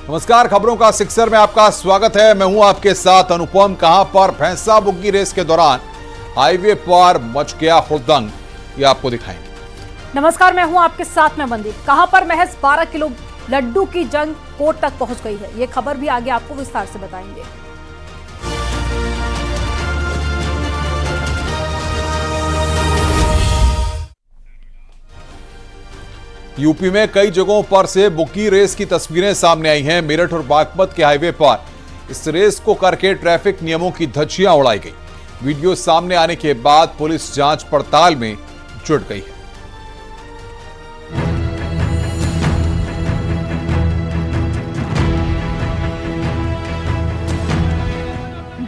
नमस्कार, खबरों का सिक्सर में आपका स्वागत है। मैं हूं आपके साथ अनुपम। कहां पर भैंसा बुग्गी रेस के दौरान हाईवे पर मच गया हुड़दंग, ये आपको दिखाएंगे। नमस्कार, मैं हूं आपके साथ में मनदीप। कहां पर महज 12 किलो लड्डू की जंग कोर्ट तक पहुंच गई है, ये खबर भी आगे आपको विस्तार से बताएंगे। यूपी में कई जगहों पर से बुग्गी रेस की तस्वीरें सामने आई हैं। मेरठ और बागपत के हाईवे पर इस रेस को करके ट्रैफिक नियमों की धज्जियां उड़ाई गई। वीडियो सामने आने के बाद पुलिस जांच पड़ताल में जुट गई है।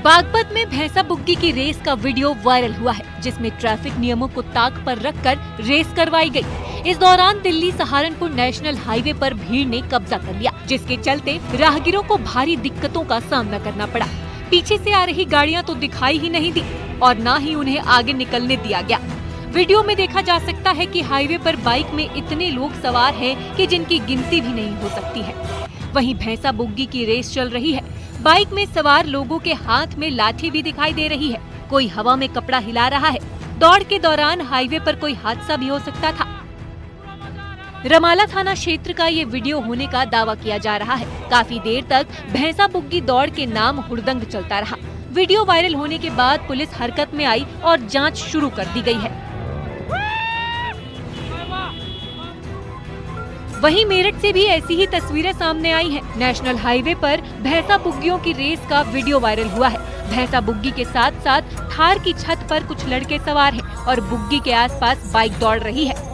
बागपत में भैंसा बुग्गी की रेस का वीडियो वायरल हुआ है, जिसमें ट्रैफिक नियमों को ताक पर रखकर रेस करवाई गई। इस दौरान दिल्ली सहारनपुर नेशनल हाईवे पर भीड़ ने कब्जा कर लिया, जिसके चलते राहगीरों को भारी दिक्कतों का सामना करना पड़ा। पीछे से आ रही गाड़ियां तो दिखाई ही नहीं दी और न ही उन्हें आगे निकलने दिया गया। वीडियो में देखा जा सकता है कि हाईवे पर बाइक में इतने लोग सवार हैं कि जिनकी गिनती भी नहीं हो सकती है। वहीं भैंसा बुग्गी की रेस चल रही है। बाइक में सवार लोगों के हाथ में लाठी भी दिखाई दे रही है। कोई हवा में कपड़ा हिला रहा है। दौड़ के दौरान हाईवे पर कोई हादसा भी हो सकता था। रमाला थाना क्षेत्र का ये वीडियो होने का दावा किया जा रहा है। काफी देर तक भैंसा बुग्गी दौड़ के नाम हुड़दंग चलता रहा। वीडियो वायरल होने के बाद पुलिस हरकत में आई और जांच शुरू कर दी गई है। वहीं मेरठ से भी ऐसी ही तस्वीरें सामने आई हैं। नेशनल हाईवे पर भैंसा बुग्गियों की रेस का वीडियो वायरल हुआ है। भैंसा बुग्गी के साथ साथ थार की छत पर कुछ लड़के सवार हैं और बुग्गी के आसपास बाइक दौड़ रही है।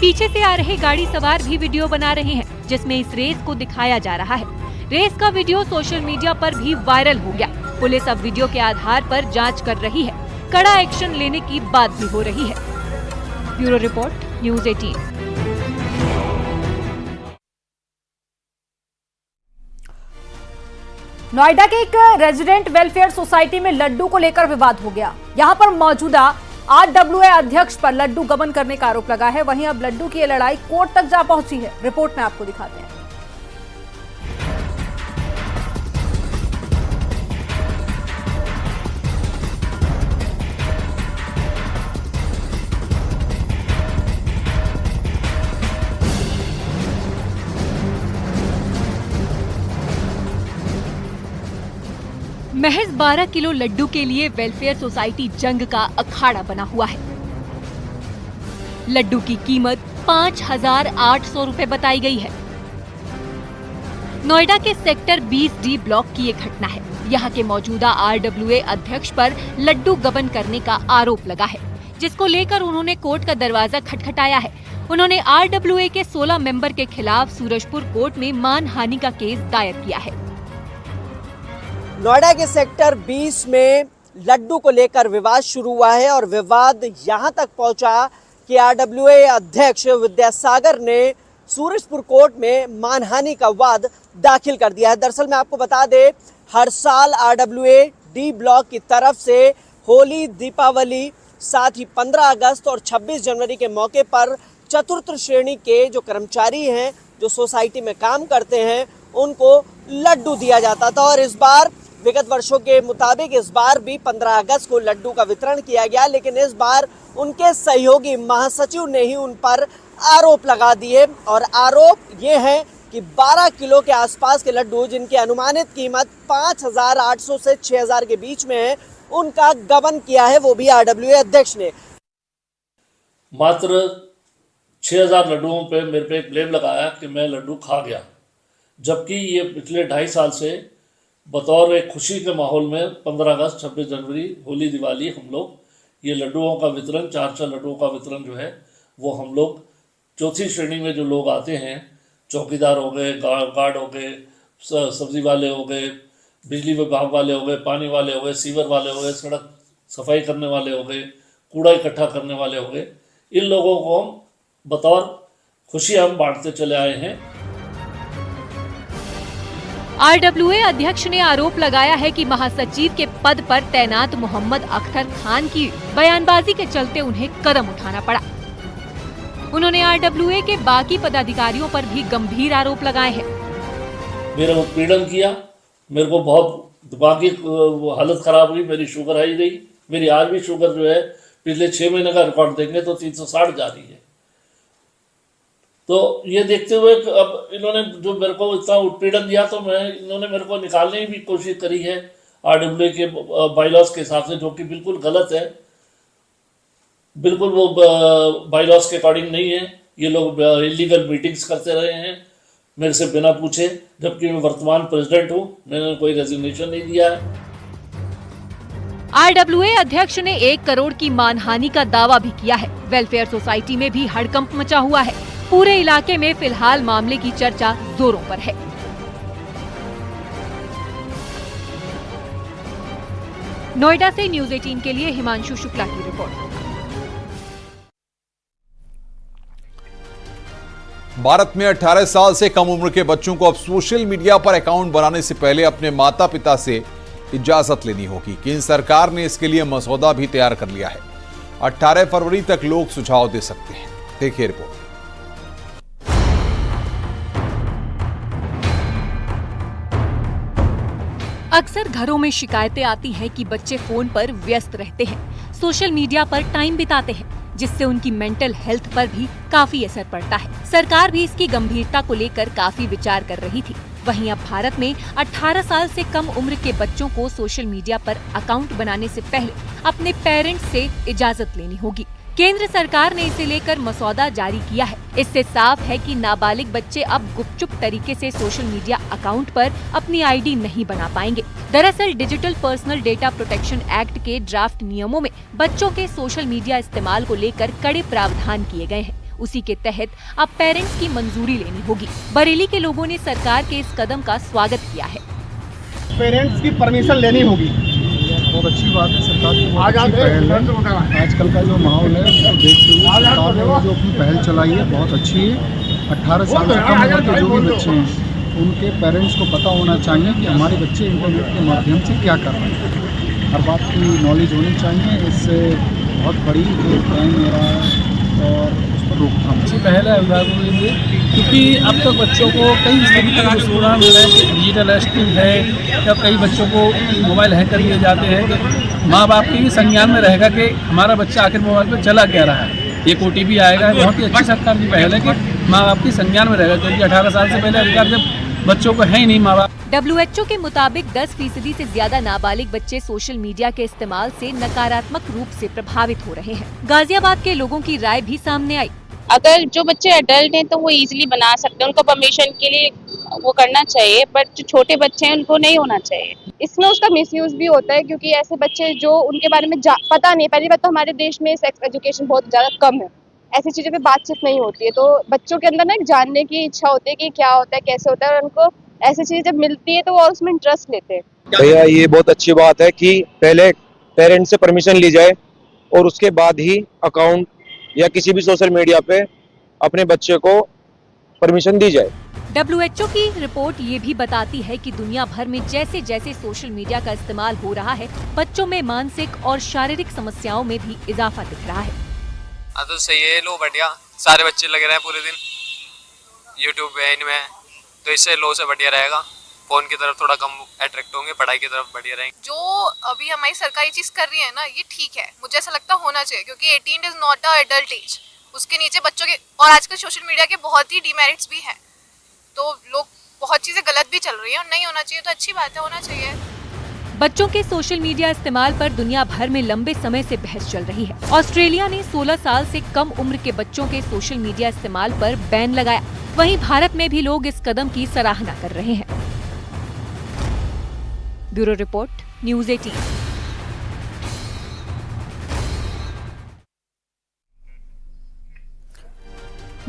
पीछे से आ रहे गाड़ी सवार भी वीडियो बना रहे हैं, जिसमें इस रेस को दिखाया जा रहा है। रेस का वीडियो सोशल मीडिया पर भी वायरल हो गया। पुलिस अब वीडियो के आधार पर जाँच कर रही है। कड़ा एक्शन लेने की बात भी हो रही है। Bureau report, news 18। नोएडा के एक रेजिडेंट वेलफेयर सोसाइटी में लड्डू को लेकर विवाद हो गया। यहां पर मौजूदा RWA अध्यक्ष पर लड्डू गबन करने का आरोप लगा है। वहीं अब लड्डू की ये लड़ाई कोर्ट तक जा पहुंची है। रिपोर्ट में आपको दिखाते हैं। महज 12 किलो लड्डू के लिए वेलफेयर सोसाइटी जंग का अखाड़ा बना हुआ है। लड्डू की कीमत 5,800 रुपए बताई गई है। नोएडा के सेक्टर 20D ब्लॉक की ये घटना है। यहाँ के मौजूदा RWA अध्यक्ष पर लड्डू गबन करने का आरोप लगा है, जिसको लेकर उन्होंने कोर्ट का दरवाजा खटखटाया है। उन्होंने RWA के 16 मेंबर के खिलाफ सूरजपुर कोर्ट में मानहानि का केस दायर किया है। नोएडा के सेक्टर 20 में लड्डू को लेकर विवाद शुरू हुआ है और विवाद यहां तक पहुंचा कि RWA अध्यक्ष विद्यासागर ने सूरजपुर कोर्ट में मानहानि का वाद दाखिल कर दिया है। दरअसल मैं आपको बता दें, हर साल RWA D ब्लॉक की तरफ से होली, दीपावली, साथ ही 15 अगस्त और 26 जनवरी के मौके पर चतुर्थ श्रेणी के जो कर्मचारी हैं, जो सोसाइटी में काम करते हैं, उनको लड्डू दिया जाता था। और इस बार विगत वर्षों के मुताबिक इस बार भी 15 अगस्त को लड्डू का वितरण किया गया, लेकिन इस बार उनके सहयोगी महासचिव ने ही उन पर आरोप लगा दिए। और आरोप ये है कि 12 किलो के आसपास के लड्डू, जिनकी अनुमानित कीमत 5,800 से 6,000 के बीच में है, उनका गबन किया है, वो भी RWA अध्यक्ष ने। मात्र 6,000 लड्डुओं पे मेरे पे एक ब्लेम लगाया कि मैं लड्डू खा गया, जबकि ये पिछले 2.5 साल से बतौर एक खुशी के माहौल में 15 अगस्त, 26 जनवरी, होली, दिवाली हम लोग ये लड्डुओं का वितरण, 4 लड्डुओं का वितरण जो है वो हम लोग चौथी श्रेणी में जो लोग आते हैं, चौकीदार हो गए, गार्ड हो गए, सब्जी वाले हो गए, बिजली विभाग वाले हो गए, पानी वाले हो गए, सीवर वाले हो गए, सड़क सफाई करने वाले हो गए, कूड़ा इकट्ठा करने वाले हो गए, इन लोगों को हम बतौर खुशी हम बांटते चले आए हैं। RWA अध्यक्ष ने आरोप लगाया है कि महासचिव के पद पर तैनात मोहम्मद अख्तर खान की बयानबाजी के चलते उन्हें कदम उठाना पड़ा। उन्होंने RWA के बाकी पदाधिकारियों पर भी गंभीर आरोप लगाए हैं। मेरा उत्पीड़न किया, मेरे को बहुत दिमागी हालत ख़राब हुई, मेरी शुगर हाई रही। मेरी आज भी शुगर जो है पिछले 6 महीने का रिकॉर्ड देंगे तो 360 जा रही है। तो ये देखते हुए अब इन्होंने जो मेरे को इतना उत्पीड़न दिया तो इन्होंने मेरे को निकालने की भी कोशिश करी है RWA के बाईलॉज के हिसाब से, जो कि बिल्कुल गलत है, बिल्कुल वो बाईलॉज के अकॉर्डिंग नहीं है। ये लोग इलीगल मीटिंग्स करते रहे हैं मेरे से बिना पूछे, जबकि मैं वर्तमान प्रेसिडेंट हूँ, मैंने कोई रेजिग्नेशन नहीं दिया है। RWA अध्यक्ष ने 1 करोड़ की मानहानि का दावा भी किया है। वेलफेयर सोसाइटी में भी हड़कंप मचा हुआ है। पूरे इलाके में फिलहाल मामले की चर्चा जोरों पर है। नोएडा से न्यूज़ 18 के लिए हिमांशु शुक्ला की रिपोर्ट। भारत में 18 साल से कम उम्र के बच्चों को अब सोशल मीडिया पर अकाउंट बनाने से पहले अपने माता पिता से इजाजत लेनी होगी। केंद्र सरकार ने इसके लिए मसौदा भी तैयार कर लिया है। 18 फरवरी तक लोग सुझाव दे सकते हैं। देखिए रिपोर्ट। अक्सर घरों में शिकायतें आती हैं कि बच्चे फोन पर व्यस्त रहते हैं, सोशल मीडिया पर टाइम बिताते हैं, जिससे उनकी मेंटल हेल्थ पर भी काफी असर पड़ता है। सरकार भी इसकी गंभीरता को लेकर काफी विचार कर रही थी। वहीं अब भारत में 18 साल से कम उम्र के बच्चों को सोशल मीडिया पर अकाउंट बनाने से पहले अपने पेरेंट्स से इजाजत लेनी होगी। केंद्र सरकार ने इसे लेकर मसौदा जारी किया है। इससे साफ है कि नाबालिग बच्चे अब गुपचुप तरीके से सोशल मीडिया अकाउंट पर अपनी आईडी नहीं बना पाएंगे। दरअसल digital personal data protection act के ड्राफ्ट नियमों में बच्चों के सोशल मीडिया इस्तेमाल को लेकर कड़े प्रावधान किए गए हैं। उसी के तहत अब पेरेंट्स की मंजूरी लेनी होगी। बरेली के लोगों ने सरकार के इस कदम का स्वागत किया है। पेरेंट्स की परमिशन लेनी होगी। बहुत अच्छी बात है, सरकार की बहुत अच्छी पहल है। आजकल का जो माहौल है उसको देखते हुए सरकार ने जो अपनी पहल चलाई है बहुत अच्छी है। 18 साल से कम उम्र के जो भी बच्चे हैं उनके पेरेंट्स को पता होना चाहिए कि हमारे बच्चे इंटरनेट के माध्यम से क्या कर रहे हैं। हर बात की नॉलेज होनी चाहिए। इससे बहुत बड़ी जो क्राइम हो रहा है और उस पर रोकथाम अच्छी पहल है अभिभावकों के लिए, क्योंकि अब तक बच्चों को कई तरीके के सूचना मिल रहे हैं कि डिजिटल अरेस्टिंग है, या कई बच्चों को मोबाइल हैक कर लिए जाते हैं। कि माँ बाप के भी संज्ञान में रहेगा कि हमारा बच्चा आखिर मोबाइल पर चला क्या रहा है। एक OTP आएगा। बहुत ही अच्छी सरकार की पहल है कि माँ बाप की संज्ञान में रहेगा, क्योंकि 18 साल से पहले अधिकार जब बच्चों को है ही नहीं माँ बाप। WHO के मुताबिक 10% से ज्यादा नाबालिग बच्चे सोशल मीडिया के इस्तेमाल से नकारात्मक रूप से प्रभावित हो रहे हैं। गाजियाबाद के लोगों की राय भी सामने आई। अगर जो बच्चे एडल्ट हैं तो वो इजीली बना सकते हैं, उनको परमिशन के लिए वो करना चाहिए, बट जो छोटे बच्चे हैं उनको नहीं होना चाहिए। इसमें उसका मिसयूज भी होता है, क्योंकि ऐसे बच्चे जो उनके बारे में पता नहीं। पहली बात तो हमारे देश में सेक्स एजुकेशन बहुत ज़्यादा कम है, ऐसी चीज़ों पे बातचीत नहीं होती है, तो बच्चों के अंदर ना एक जानने की इच्छा होती है कि क्या होता है, कैसे होता है, और उनको ऐसी चीज़ें जब मिलती है तो वो उसमें इंटरेस्ट लेते हैं। भैया ये बहुत अच्छी बात है कि पहले पेरेंट्स से परमिशन ली जाए और उसके बाद ही अकाउंट या किसी भी सोशल मीडिया पे अपने बच्चे को परमिशन दी जाए। WHO की रिपोर्ट ये भी बताती है कि दुनिया भर में जैसे जैसे सोशल मीडिया का इस्तेमाल हो रहा है, बच्चों में मानसिक और शारीरिक समस्याओं में भी इजाफा दिख रहा है। तो सही है, लो बढ़िया, सारे बच्चे लगे रहे पूरे दिन यूट्यूब पे इनमें, तो इससे लो से बढ़िया रहेगा। फोन की तरफ थोड़ा कम अट्रैक्ट होंगे, पढ़ाई की तरफ बढ़िया रहेंगे। जो अभी हमारी सरकारी चीज कर रही है ना, ये ठीक है, मुझे ऐसा लगता होना चाहिए, क्योंकि 18 is not a adult age. उसके नीचे बच्चों के, और आजकल सोशल मीडिया के बहुत ही डिमेरिट्स भी हैं, तो लोग बहुत चीजें गलत भी चल रही है और नहीं होना चाहिए, तो अच्छी बात है, होना चाहिए। बच्चों के सोशल मीडिया इस्तेमाल पर दुनिया भर में लंबे समय से बहस चल रही है। ऑस्ट्रेलिया ने 16 साल से कम उम्र के बच्चों के सोशल मीडिया इस्तेमाल पर बैन लगाया। वहीं भारत में भी लोग इस कदम की सराहना कर रहे हैं। Bureau report, news 18।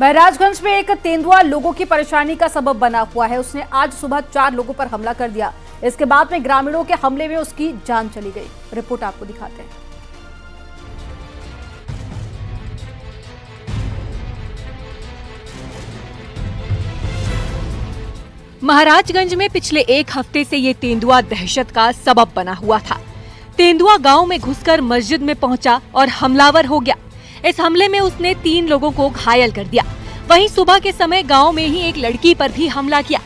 महराजगंज में एक तेंदुआ लोगों की परेशानी का सबब बना हुआ है। उसने आज सुबह 4 लोगों पर हमला कर दिया। इसके बाद में ग्रामीणों के हमले में उसकी जान चली गई। रिपोर्ट आपको दिखाते हैं। महाराजगंज में पिछले 1 हफ्ते से ये तेंदुआ दहशत का सबब बना हुआ था। तेंदुआ गांव में घुसकर मस्जिद में पहुंचा और हमलावर हो गया। इस हमले में उसने 3 लोगों को घायल कर दिया। वहीं सुबह के समय गांव में ही एक लड़की पर भी हमला किया।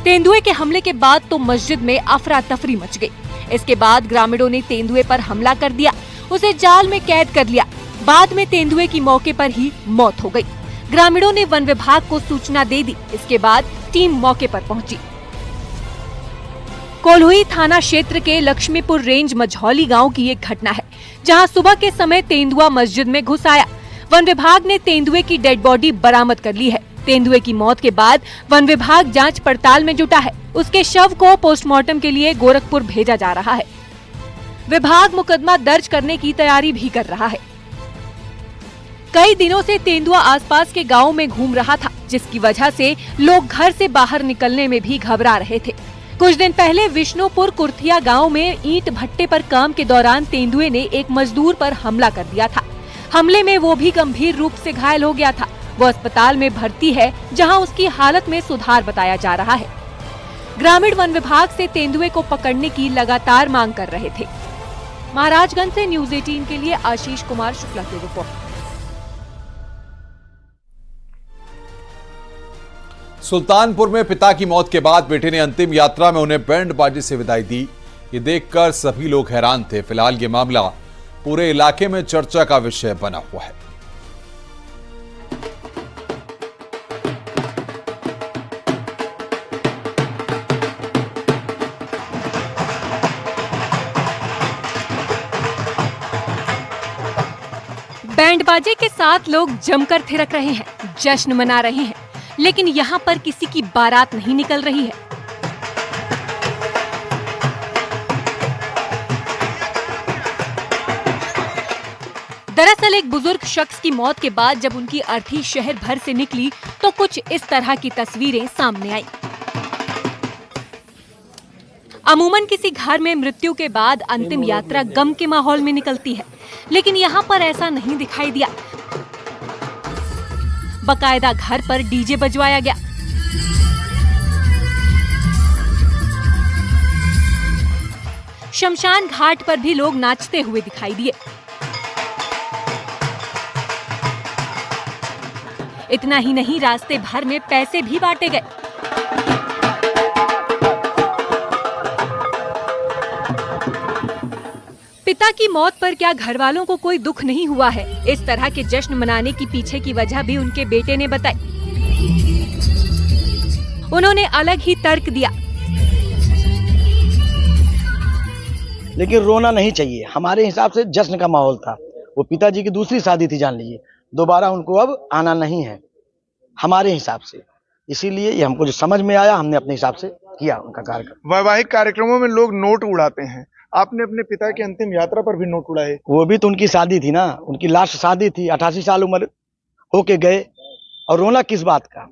तेंदुए के हमले के बाद तो मस्जिद में अफरा तफरी मच गई। इसके बाद ग्रामीणों ने तेंदुए पर हमला कर दिया, उसे जाल में कैद कर लिया। बाद में तेंदुए की मौके पर ही मौत हो गई। ग्रामीणों ने वन विभाग को सूचना दे दी। इसके बाद टीम मौके पर पहुंची। कोल्हुई थाना क्षेत्र के लक्ष्मीपुर रेंज मझौली गांव की एक घटना है, जहां सुबह के समय तेंदुआ मस्जिद में घुस आया। वन विभाग ने तेंदुए की डेड बॉडी बरामद कर ली है। तेंदुए की मौत के बाद वन विभाग जांच पड़ताल में जुटा है। उसके शव को पोस्टमार्टम के लिए गोरखपुर भेजा जा रहा है। विभाग मुकदमा दर्ज करने की तैयारी भी कर रहा है। कई दिनों से तेंदुआ आसपास के गांवों में घूम रहा था, जिसकी वजह से लोग घर से बाहर निकलने में भी घबरा रहे थे। कुछ दिन पहले विष्णुपुर कुर्थिया गांव में ईंट भट्टे पर काम के दौरान तेंदुए ने एक मजदूर पर हमला कर दिया था। हमले में वो भी गंभीर रूप से घायल हो गया था। वो अस्पताल में भर्ती है, जहां उसकी हालत में सुधार बताया जा रहा है। ग्रामीण वन विभाग से तेंदुए को पकड़ने की लगातार मांग कर रहे थे। महाराजगंज से न्यूज 18 के लिए आशीष कुमार शुक्ला की रिपोर्ट। सुल्तानपुर में पिता की मौत के बाद बेटे ने अंतिम यात्रा में उन्हें बैंड बाजी से विदाई दी। ये देखकर सभी लोग हैरान थे। फिलहाल ये मामला पूरे इलाके में चर्चा का विषय बना हुआ है। बैंड बाजे के साथ लोग जमकर थिरक रहे हैं, जश्न मना रहे हैं, लेकिन यहाँ पर किसी की बारात नहीं निकल रही है। दरअसल एक बुजुर्ग शख्स की मौत के बाद जब उनकी अर्थी शहर भर से निकली तो कुछ इस तरह की तस्वीरें सामने आई। अमूमन किसी घर में मृत्यु के बाद अंतिम यात्रा गम के माहौल में निकलती है, लेकिन यहाँ पर ऐसा नहीं दिखाई दिया। बकायदा घर पर डीजे बजवाया गया। शमशान घाट पर भी लोग नाचते हुए दिखाई दिए। इतना ही नहीं, रास्ते भर में पैसे भी बांटे गए। पिता की मौत पर क्या घर वालों को कोई दुख नहीं हुआ है? इस तरह के जश्न मनाने की पीछे की वजह भी उनके बेटे ने बताई। उन्होंने अलग ही तर्क दिया। लेकिन रोना नहीं चाहिए। हमारे हिसाब से जश्न का माहौल था। वो पिताजी की दूसरी शादी थी, जान लीजिए। दोबारा उनको अब आना नहीं है हमारे हिसाब से। इसीलिए ये हमको जो समझ में आया, हमने अपने हिसाब से किया उनका कार्यक्रम। वैवाहिक कार्यक्रमों में लोग नोट उड़ाते हैं, आपने अपने पिता की अंतिम यात्रा पर भी नोट उड़ाए। वो भी तो उनकी शादी थी ना, उनकी लास्ट शादी थी। 88 साल उम्र होके गए, और रोना किस बात का?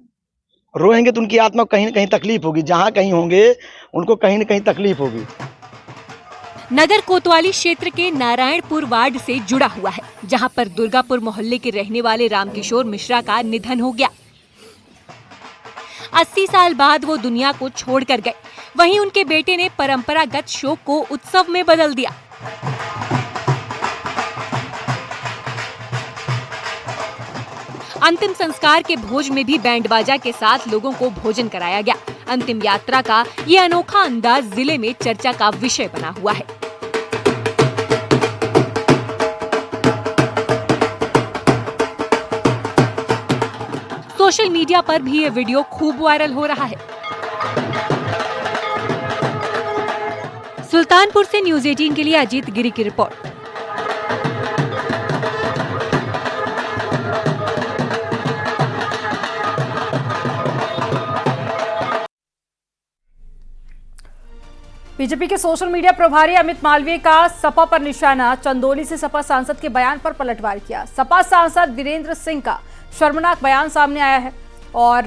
रोएंगे तो उनकी आत्मा को कहीं न कहीं तकलीफ होगी। जहाँ कहीं होंगे उनको कहीं न कहीं तकलीफ होगी। नगर कोतवाली क्षेत्र के नारायणपुर वार्ड से जुड़ा हुआ है, जहां पर दुर्गापुर मोहल्ले के रहने वाले रामकिशोर मिश्रा का निधन हो गया। 80 साल बाद वो दुनिया को छोड़कर गए। वहीं उनके बेटे ने परंपरागत शोक को उत्सव में बदल दिया। अंतिम संस्कार के भोज में भी बैंड बाजा के साथ लोगों को भोजन कराया गया। अंतिम यात्रा का ये अनोखा अंदाज जिले में चर्चा का विषय बना हुआ है। सोशल मीडिया पर भी ये वीडियो खूब वायरल हो रहा है। सुल्तानपुर से न्यूज 18 के लिए अजीत गिरी की रिपोर्ट। बीजेपी के सोशल मीडिया प्रभारी अमित मालवीय का सपा पर निशाना। चंदौली से सपा सांसद के बयान पर पलटवार किया। सपा सांसद वीरेंद्र सिंह का शर्मनाक बयान सामने आया है और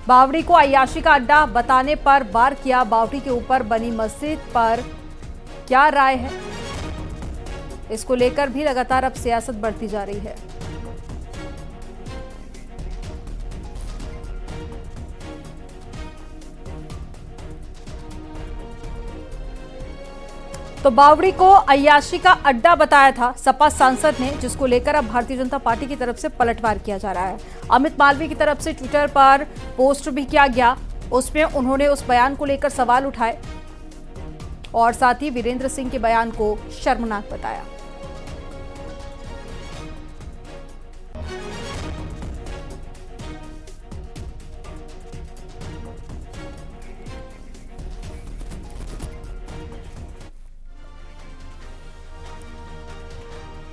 बावड़ी को अय्याशी का अड्डा बताने पर वार किया। बावड़ी के ऊपर बनी मस्जिद पर क्या राय है, इसको लेकर भी लगातार अब सियासत बढ़ती जा रही है। तो बावड़ी को अय्याशी का अड्डा बताया था सपा सांसद ने, जिसको लेकर अब भारतीय जनता पार्टी की तरफ से पलटवार किया जा रहा है। अमित मालवीय की तरफ से ट्विटर पर पोस्ट भी किया गया उसमें उन्होंने उस बयान को लेकर सवाल उठाए और साथ ही वीरेंद्र सिंह के बयान को शर्मनाक बताया।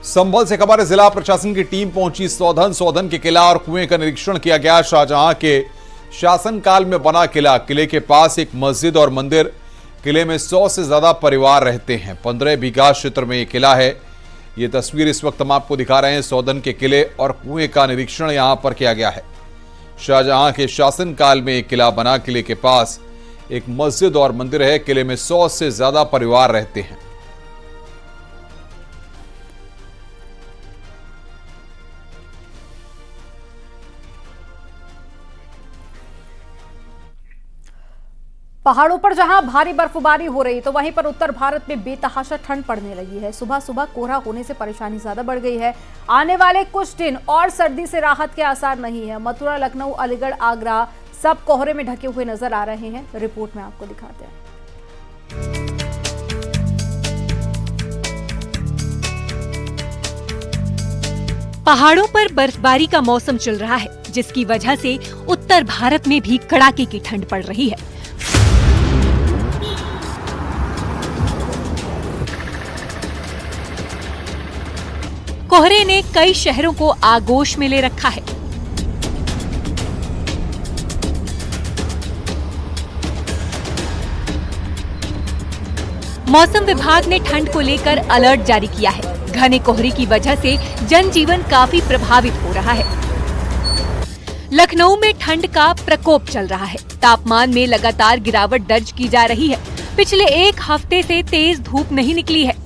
संभल से खबर है, जिला प्रशासन की टीम पहुंची सौधन के किला और कुएं का निरीक्षण किया गया। शाहजहां के शासनकाल में बना किला, किले के पास एक मस्जिद और मंदिर, किले में 100 से ज्यादा परिवार रहते हैं। 15 बीघा क्षेत्र में यह किला है। ये तस्वीर इस वक्त हम आपको दिखा रहे हैं। सौधन के किले और कुएं का निरीक्षण यहां पर किया गया है। शाहजहां के शासनकाल में एक किला बना, किले के पास एक मस्जिद और मंदिर है, किले में 100 से ज्यादा परिवार रहते हैं। पहाड़ों पर जहां भारी बर्फबारी हो रही तो वहीं पर उत्तर भारत में बेतहाशा ठंड पड़ने लगी है। सुबह सुबह कोहरा होने से परेशानी ज्यादा बढ़ गई है। आने वाले कुछ दिन और सर्दी से राहत के आसार नहीं है। मथुरा, लखनऊ, अलीगढ़, आगरा सब कोहरे में ढके हुए नजर आ रहे हैं। रिपोर्ट में आपको दिखाते हैं। पहाड़ों पर बर्फबारी का मौसम चल रहा है, जिसकी वजह से उत्तर भारत में भी कड़ाके की ठंड पड़ रही है। कोहरे ने कई शहरों को आगोश में ले रखा है। मौसम विभाग ने ठंड को लेकर अलर्ट जारी किया है। घने कोहरे की वजह से जनजीवन काफी प्रभावित हो रहा है। लखनऊ में ठंड का प्रकोप चल रहा है। तापमान में लगातार गिरावट दर्ज की जा रही है। पिछले एक हफ्ते से तेज धूप नहीं निकली है।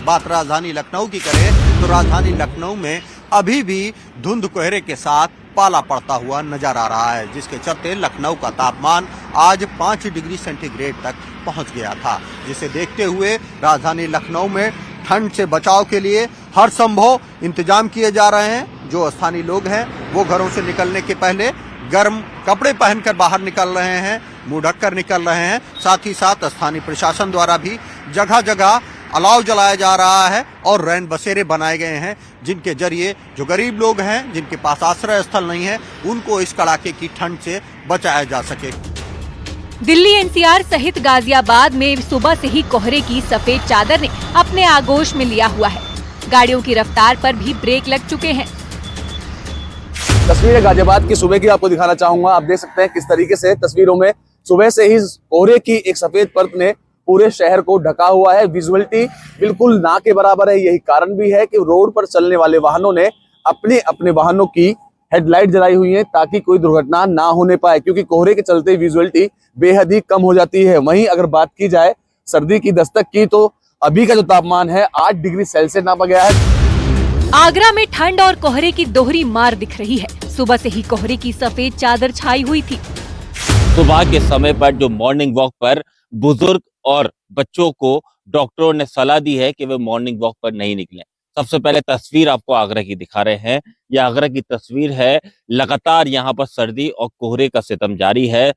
बात राजधानी लखनऊ की करें तो राजधानी लखनऊ में अभी भी धुंध कोहरे के साथ पाला पड़ता हुआ नजर आ रहा है, जिसके चलते लखनऊ का तापमान आज 5 डिग्री सेंटीग्रेड तक पहुंच गया था। जिसे देखते हुए राजधानी लखनऊ में ठंड से बचाव के लिए हर संभव इंतजाम किए जा रहे हैं। जो स्थानीय लोग हैं वो घरों से निकलने के पहले गर्म कपड़े पहनकर बाहर निकल रहे हैं, मुंह ढककर निकल रहे हैं। साथ ही साथ स्थानीय प्रशासन द्वारा भी जगह जगह अलाव जलाया जा रहा है और रैन बसेरे बनाए गए हैं, जिनके जरिए जो गरीब लोग हैं, जिनके पास आश्रय स्थल नहीं है, उनको इस कड़ाके की ठंड से बचाया जा सके। दिल्ली एनसीआर सहित गाजियाबाद में सुबह से ही कोहरे की सफेद चादर ने अपने आगोश में लिया हुआ है। गाड़ियों की रफ्तार पर भी ब्रेक लग चुके हैं। तस्वीरें गाजियाबाद की सुबह की आपको दिखाना चाहूंगा। आप देख सकते हैं किस तरीके से तस्वीरों में सुबह से ही कोहरे की एक सफेद परत ने पूरे शहर को ढका हुआ है। विजुअलिटी बिल्कुल ना के बराबर है। यही कारण भी है कि रोड पर चलने वाले वाहनों ने अपने अपने वाहनों की हेडलाइट जलाई हुई है ताकि कोई दुर्घटना ना होने पाए, क्योंकि कोहरे के चलते विजुअलिटी बेहद ही कम हो जाती है। वहीं अगर बात की जाए सर्दी की दस्तक की तो अभी का जो तापमान है 8 डिग्री सेल्सियस नापा गया है। आगरा में ठंड और कोहरे की दोहरी मार दिख रही है। सुबह से ही कोहरे की सफेद चादर छाई हुई थी। सुबह के समय पर जो मॉर्निंग वॉक पर बुजुर्ग और बच्चों को डॉक्टरों ने सलाह दी है कि वे मॉर्निंग वॉक पर नहीं निकलें। सबसे पहले तस्वीर आपको आगरा की दिखा रहे हैं। यह आगरा की तस्वीर है। लगातार यहाँ पर सर्दी और कोहरे का सितम जारी है।